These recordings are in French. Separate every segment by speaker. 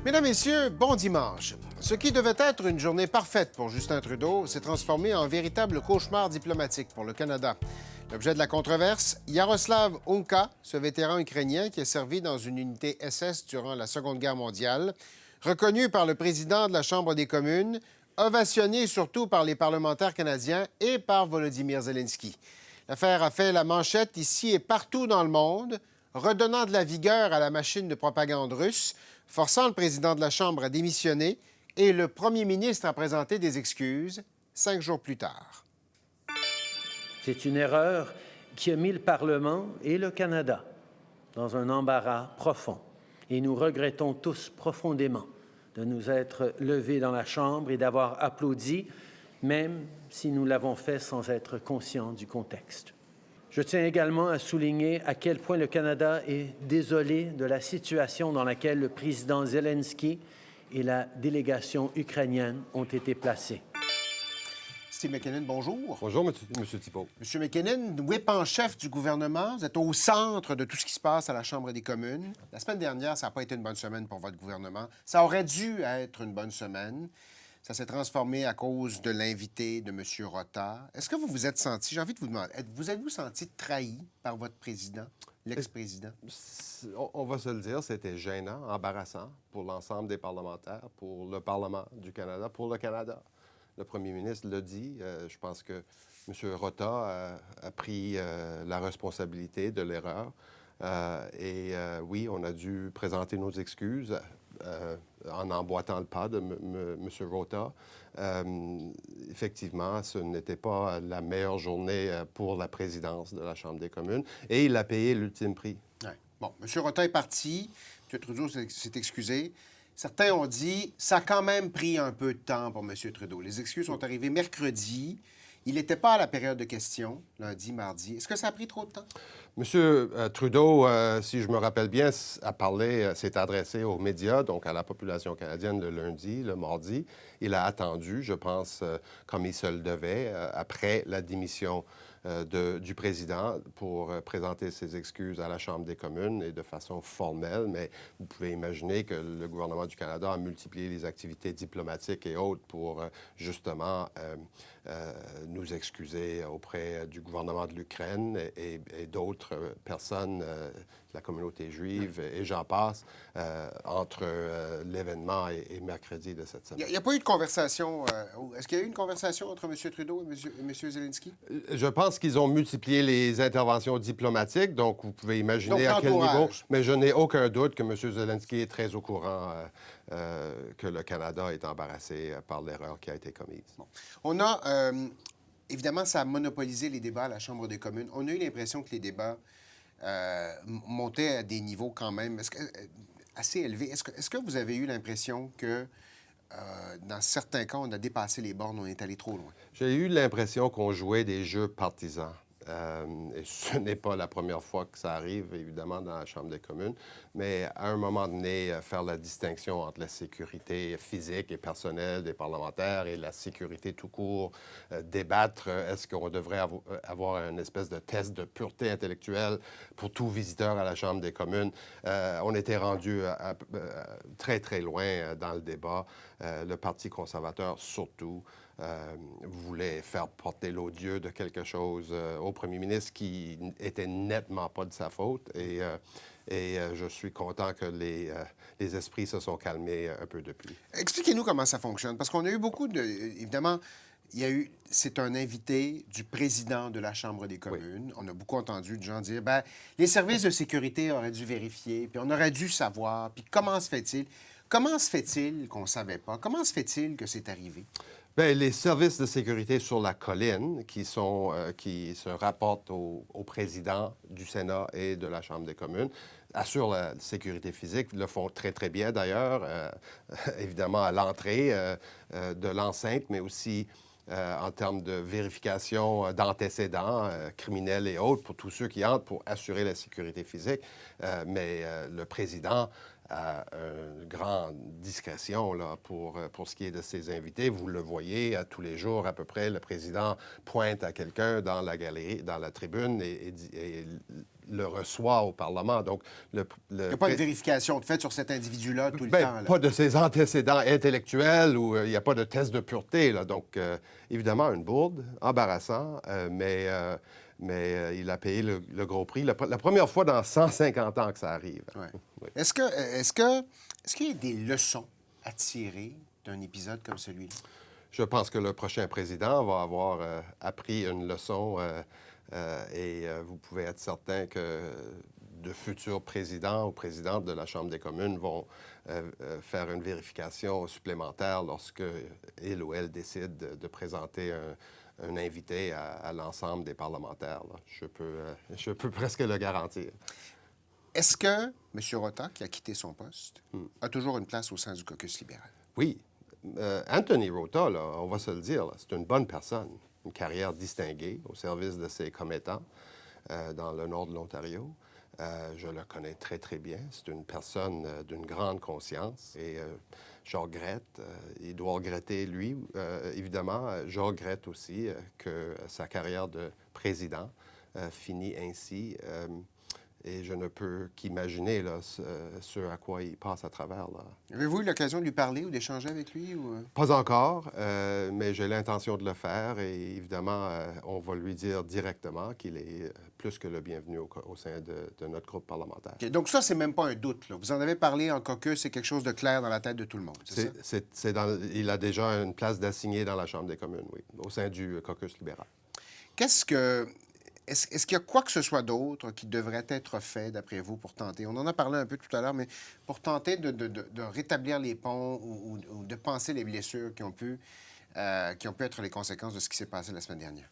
Speaker 1: Mesdames, Messieurs, bon dimanche. Ce qui devait être une journée parfaite pour Justin Trudeau s'est transformé en véritable cauchemar diplomatique pour le Canada. L'objet de la controverse, Yaroslav Unka, ce vétéran ukrainien qui a servi dans une unité SS durant la Seconde Guerre mondiale, reconnu par le président de la Chambre des communes, ovationné surtout par les parlementaires canadiens et par Volodymyr Zelensky. L'affaire a fait la manchette ici et partout dans le monde, redonnant de la vigueur à la machine de propagande russe, forçant le président de la Chambre à démissionner et le premier ministre à présenter des excuses 5 jours plus tard.
Speaker 2: C'est une erreur qui a mis le Parlement et le Canada dans un embarras profond. Et nous regrettons tous profondément de nous être levés dans la Chambre et d'avoir applaudi, même si nous l'avons fait sans être conscients du contexte. Je tiens également à souligner à quel point le Canada est désolé de la situation dans laquelle le président Zelensky et la délégation ukrainienne ont été placés.
Speaker 1: Steve McKinnon, bonjour.
Speaker 3: Bonjour, Monsieur Thibault.
Speaker 1: Monsieur McKinnon, whip en chef du gouvernement, vous êtes au centre de tout ce qui se passe à la Chambre des communes. La semaine dernière, ça n'a pas été une bonne semaine pour votre gouvernement. Ça aurait dû être une bonne semaine. Ça s'est transformé à cause de l'invité de M. Rota. Est-ce que vous vous êtes senti, j'ai envie de vous demander, êtes-vous senti trahi par votre président, l'ex-président?
Speaker 3: On va se le dire, c'était gênant, embarrassant pour l'ensemble des parlementaires, pour le Parlement du Canada, pour le Canada. Le premier ministre l'a dit. Je pense que M. Rota a pris la responsabilité de l'erreur. Oui, on a dû présenter nos excuses en emboîtant le pas de M. Rota. Effectivement, ce n'était pas la meilleure journée pour la présidence de la Chambre des communes et il a payé l'ultime prix.
Speaker 1: Ouais. Bon, M. Rota est parti. M. Trudeau s'est excusé. Certains ont dit ça a quand même pris un peu de temps pour M. Trudeau. Les excuses sont arrivées mercredi. Il n'était pas à la période de questions, lundi, mardi. Est-ce que ça a pris trop de temps?
Speaker 3: M. Trudeau, si je me rappelle bien, s'est adressé aux médias, donc à la population canadienne le lundi, le mardi. Il a attendu, je pense, comme il se le devait, après la démission du président pour présenter ses excuses à la Chambre des communes et de façon formelle. Mais vous pouvez imaginer que le gouvernement du Canada a multiplié les activités diplomatiques et autres pour justement nous excuser auprès du gouvernement de l'Ukraine et d'autres personnes de la communauté juive et j'en passe, entre l'événement et mercredi de cette semaine.
Speaker 1: Il n'y a pas eu de conversation. Est-ce qu'il y a eu une conversation entre M. Trudeau et M. Zelensky?
Speaker 3: Je pense qu'ils ont multiplié les interventions diplomatiques, donc vous pouvez imaginer à quel niveau. Mais je n'ai aucun doute que M. Zelensky est très au courant que le Canada est embarrassé par l'erreur qui a été commise.
Speaker 1: Bon. On a, évidemment, ça a monopolisé les débats à la Chambre des communes. On a eu l'impression que les débats montaient à des niveaux quand même assez élevés. Est-ce que vous avez eu l'impression que dans certains cas, on a dépassé les bornes, on est allé trop loin?
Speaker 3: J'ai eu l'impression qu'on jouait des jeux partisans. Et ce n'est pas la première fois que ça arrive, évidemment, dans la Chambre des communes, mais à un moment donné, faire la distinction entre la sécurité physique et personnelle des parlementaires et la sécurité tout court, débattre, est-ce qu'on devrait avoir une espèce de test de pureté intellectuelle pour tout visiteur à la Chambre des communes. On était rendu très, très loin dans le débat. Le Parti conservateur, surtout, voulait faire porter l'odieux de quelque chose au premier ministre qui était nettement pas de sa faute. Et je suis content que les esprits se sont calmés un peu depuis.
Speaker 1: Expliquez-nous comment ça fonctionne, parce qu'on a eu beaucoup de... Évidemment, c'est un invité du président de la Chambre des communes. Oui. On a beaucoup entendu de gens dire, bien, les services de sécurité auraient dû vérifier, puis on aurait dû savoir, puis comment se fait-il? Comment se fait-il qu'on ne savait pas? Comment se fait-il que c'est arrivé?
Speaker 3: Bien, les services de sécurité sur la colline qui se rapportent au président du Sénat et de la Chambre des communes assurent la sécurité physique, le font très, très bien d'ailleurs, évidemment à l'entrée de l'enceinte, mais aussi en termes de vérification d'antécédents criminels et autres pour tous ceux qui entrent pour assurer la sécurité physique. Mais le président a une grande discrétion là, pour ce qui est de ses invités. Vous le voyez tous les jours à peu près. Le président pointe à quelqu'un dans la galerie, dans la tribune et le reçoit au Parlement. Donc,
Speaker 1: Il n'y a pas de vérification de fait sur cet individu-là tout le
Speaker 3: ben,
Speaker 1: temps. Là.
Speaker 3: pas de ses antécédents intellectuels ou il n'y a pas de test de pureté. Là. Donc, évidemment, une bourde, embarrassant, mais il a payé le gros prix. La première fois dans 150 ans que ça arrive.
Speaker 1: Ouais.
Speaker 3: Oui.
Speaker 1: Est-ce qu'il y a des leçons à tirer d'un épisode comme celui-là?
Speaker 3: Je pense que le prochain président va avoir appris une leçon et vous pouvez être certain que de futurs présidents ou présidentes de la Chambre des communes vont faire une vérification supplémentaire lorsque il ou elle décide de présenter un invité à l'ensemble des parlementaires. Là. Je peux presque le garantir.
Speaker 1: Est-ce que M. Rota, qui a quitté son poste, a toujours une place au sein du caucus libéral?
Speaker 3: Oui. Anthony Rota, là, on va se le dire, c'est une bonne personne, une carrière distinguée au service de ses commettants dans le nord de l'Ontario. Je le connais très, très bien. C'est une personne d'une grande conscience et je regrette, il doit regretter, lui, évidemment. Je regrette aussi que sa carrière de président finit ainsi. Et je ne peux qu'imaginer là, ce à quoi il passe à travers. Là.
Speaker 1: Avez-vous eu l'occasion de lui parler ou d'échanger avec lui? Ou...
Speaker 3: Pas encore, mais j'ai l'intention de le faire. Et évidemment, on va lui dire directement qu'il est plus que le bienvenu au sein de notre groupe parlementaire.
Speaker 1: Okay, donc ça, c'est même pas un doute. Là. Vous en avez parlé en caucus, c'est quelque chose de clair dans la tête de tout le monde, c'est ça?
Speaker 3: Il a déjà une place d'assigné dans la Chambre des communes, oui, au sein du caucus libéral.
Speaker 1: Est-ce qu'il y a quoi que ce soit d'autre qui devrait être fait, d'après vous, pour tenter, on en a parlé un peu tout à l'heure, mais pour tenter de rétablir les ponts ou de panser les blessures qui ont pu être les conséquences de ce qui s'est passé la semaine dernière?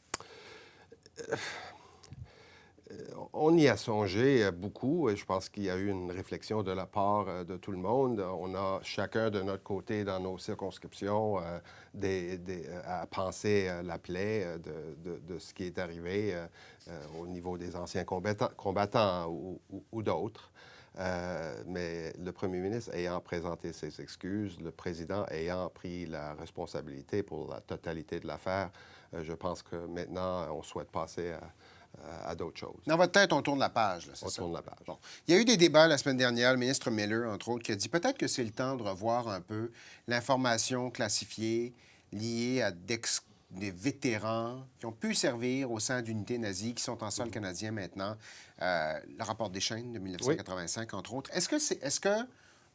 Speaker 3: On y a songé beaucoup et je pense qu'il y a eu une réflexion de la part de tout le monde. On a chacun de notre côté dans nos circonscriptions à penser la plaie de ce qui est arrivé au niveau des anciens combattants ou d'autres. Mais le premier ministre ayant présenté ses excuses, le président ayant pris la responsabilité pour la totalité de l'affaire, je pense que maintenant, on souhaite passer à d'autres choses.
Speaker 1: Dans votre tête, on tourne la page, là, c'est ça?
Speaker 3: On tourne la page.
Speaker 1: Bon. Il y a eu des débats la semaine dernière, le ministre Miller, entre autres, qui a dit peut-être que c'est le temps de revoir un peu l'information classifiée liée à des vétérans qui ont pu servir au sein d'unités nazies, qui sont en sol canadien maintenant. Le rapport des chaînes de 1985, entre autres. Est-ce que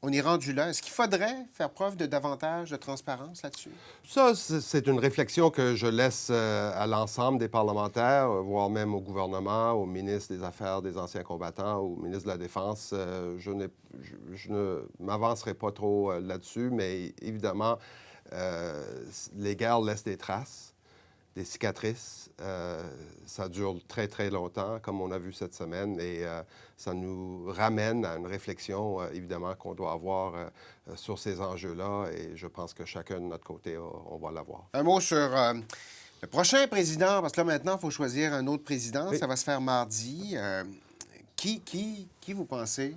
Speaker 1: on est rendu là? Est-ce qu'il faudrait faire preuve de davantage de transparence là-dessus?
Speaker 3: Ça, c'est une réflexion que je laisse à l'ensemble des parlementaires, voire même au gouvernement, au ministre des Affaires des anciens combattants, au ministre de la Défense. Je ne m'avancerai pas trop là-dessus, mais évidemment, les guerres laissent des traces, des cicatrices. Ça dure très, très longtemps, comme on a vu cette semaine, et ça nous ramène à une réflexion, évidemment, qu'on doit avoir sur ces enjeux-là, et je pense que chacun de notre côté, on va l'avoir.
Speaker 1: Un mot sur le prochain président, parce que là, maintenant, il faut choisir un autre président. Oui. Ça va se faire mardi. Qui vous pensez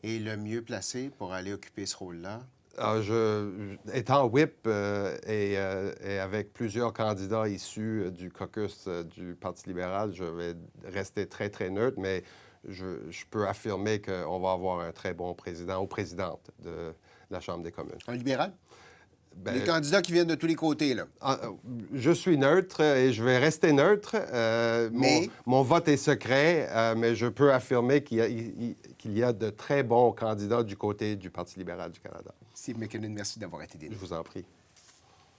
Speaker 1: est le mieux placé pour aller occuper ce rôle-là?
Speaker 3: Étant whip et avec plusieurs candidats issus du caucus du Parti libéral, je vais rester très, très neutre, mais je peux affirmer qu'on va avoir un très bon président ou présidente de la Chambre des communes.
Speaker 1: Un libéral? Les candidats qui viennent de tous les côtés, là.
Speaker 3: Je suis neutre et je vais rester neutre. Mon vote est secret, mais je peux affirmer qu'il y a de très bons candidats du côté du Parti libéral du Canada.
Speaker 1: Steve McKinnon, merci d'avoir été dédié.
Speaker 3: Je vous en prie.